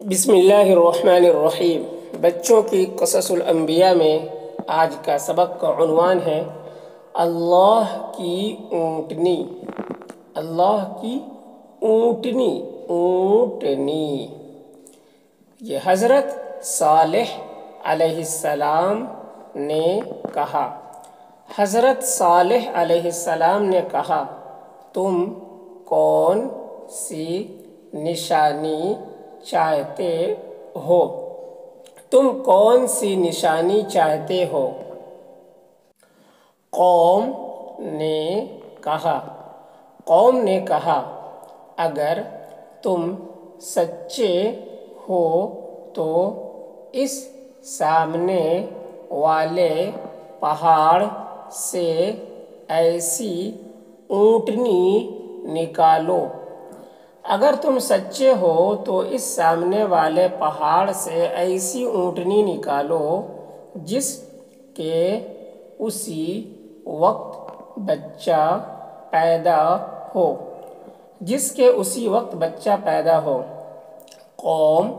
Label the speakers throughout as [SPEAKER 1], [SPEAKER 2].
[SPEAKER 1] بسم اللہ الرحمن الرحیم۔ بچوں کی قصص الانبیاء میں آج کا سبق کا عنوان ہے اللہ کی اونٹنی۔ اللہ کی اونٹنی اونٹنی یہ حضرت صالح علیہ السلام نے کہا۔ حضرت صالح علیہ السلام نے کہا، تم کون سی نشانی چاہتے ہو؟ تم کون سی نشانی چاہتے ہو؟ قوم نے کہا اگر تم سچے ہو تو اس سامنے والے پہاڑ سے ایسی اونٹنی نکالو۔ اگر تم سچے ہو تو اس سامنے والے پہاڑ سے ایسی اونٹنی نکالو جس کے اسی وقت بچہ پیدا ہو۔ قوم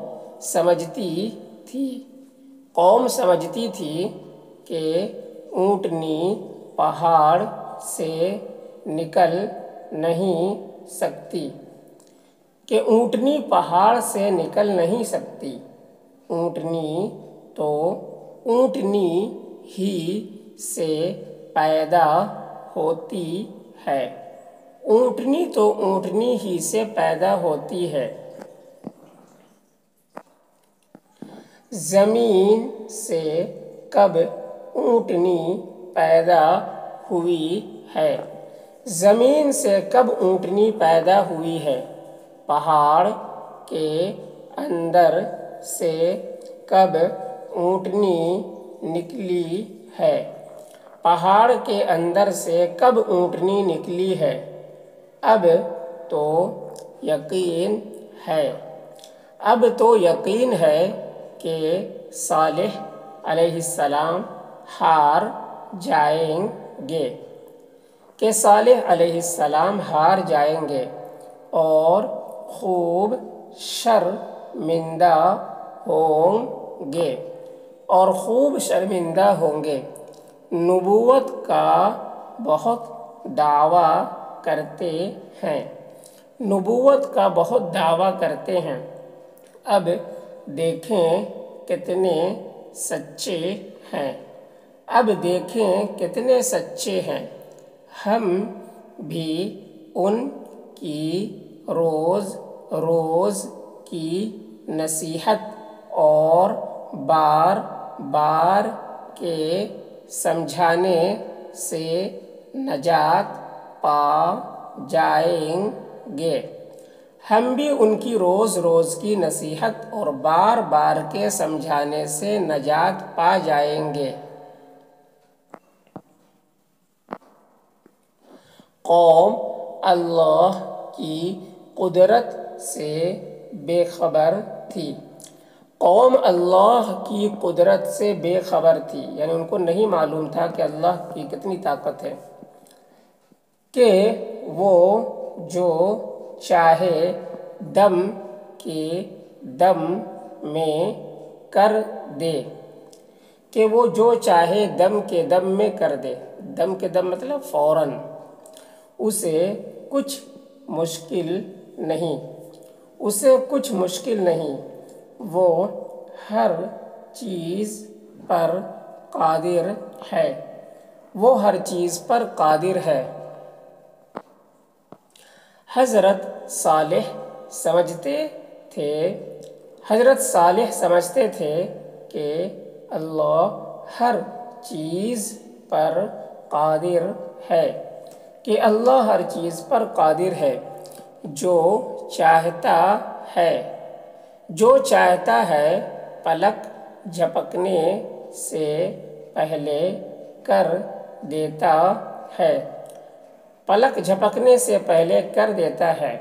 [SPEAKER 1] سمجھتی تھی کہ اونٹنی پہاڑ سے نکل نہیں سکتی، اونٹنی تو اونٹنی ہی سے پیدا ہوتی ہے۔ زمین سے کب اونٹنی پیدا ہوئی ہے؟ زمین سے کب اونٹنی پیدا ہوئی ہے؟ پہاڑ کے اندر سے کب اونٹنی نکلی ہے؟ پہاڑ کے اندر سے کب اونٹنی نکلی ہے؟ اب تو یقین ہے کہ صالح علیہ السلام ہار جائیں گے اور خوب شرمندہ ہوں گے۔ نبوت کا بہت دعویٰ کرتے ہیں۔ اب دیکھیں کتنے سچے ہیں۔ ہم بھی ان کی روز روز کی نصیحت اور بار بار کے سمجھانے سے نجات پا جائیں گے۔ ہم بھی ان کی روز روز کی نصیحت اور بار بار کے سمجھانے سے نجات پا جائیں گے۔ قوم اللہ کی قدرت سے بے خبر تھی۔ یعنی ان کو نہیں معلوم تھا کہ اللہ کی کتنی طاقت ہے کہ وہ جو چاہے دم کے دم میں کر دے۔ دم کے دم مطلب فوراً، اسے کچھ مشکل نہیں، وہ ہر چیز پر قادر ہے۔ حضرت صالح سمجھتے تھے کہ اللہ ہر چیز پر قادر ہے، جو چاہتا ہے پلک جھپکنے سے پہلے کر دیتا ہے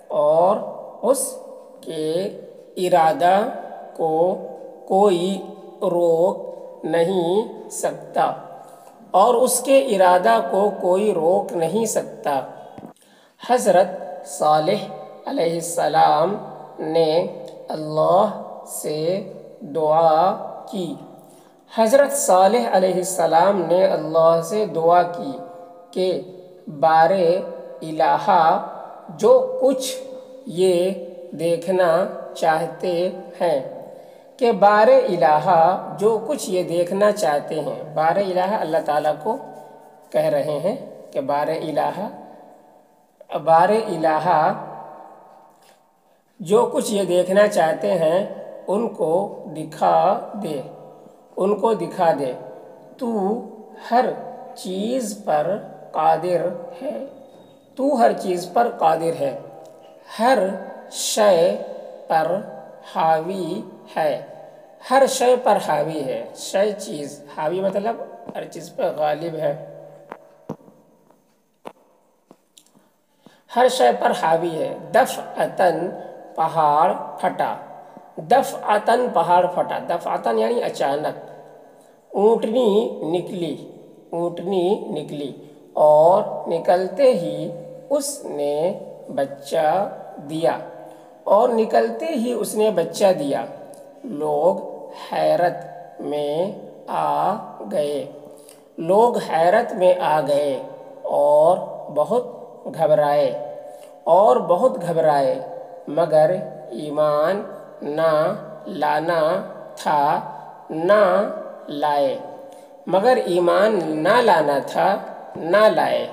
[SPEAKER 1] اور اس کے ارادہ کو کوئی روک نہیں سکتا۔ حضرت صالح علیہ السلام نے اللہ سے دعا کی۔ حضرت صالح علیہ السلام نے اللہ سے دعا کی کہ بار الہ جو کچھ یہ دیکھنا چاہتے ہیں، کہ بار الہ جو کچھ یہ دیکھنا چاہتے ہیں۔ بار الہ اللہ تعالیٰ کو کہہ رہے ہیں کہ بار الہ جو کچھ یہ دیکھنا چاہتے ہیں ان کو دکھا دے، تو ہر چیز پر قادر ہے، ہر شے پر حاوی ہے۔ ہر شے پر حاوی ہے، شے چیز، حاوی مطلب ہر چیز پر غالب ہے، ہر شے پر حاوی ہے۔ دفعتاً پہاڑ پھٹا، دفعتاً پہاڑ پھٹا، دفعتاً یعنی اچانک۔ اونٹنی نکلی اور نکلتے ہی اس نے بچہ دیا، لوگ حیرت میں آ گئے اور بہت گھبرائے، مگر ایمان نہ لانا تھا، نہ لائے۔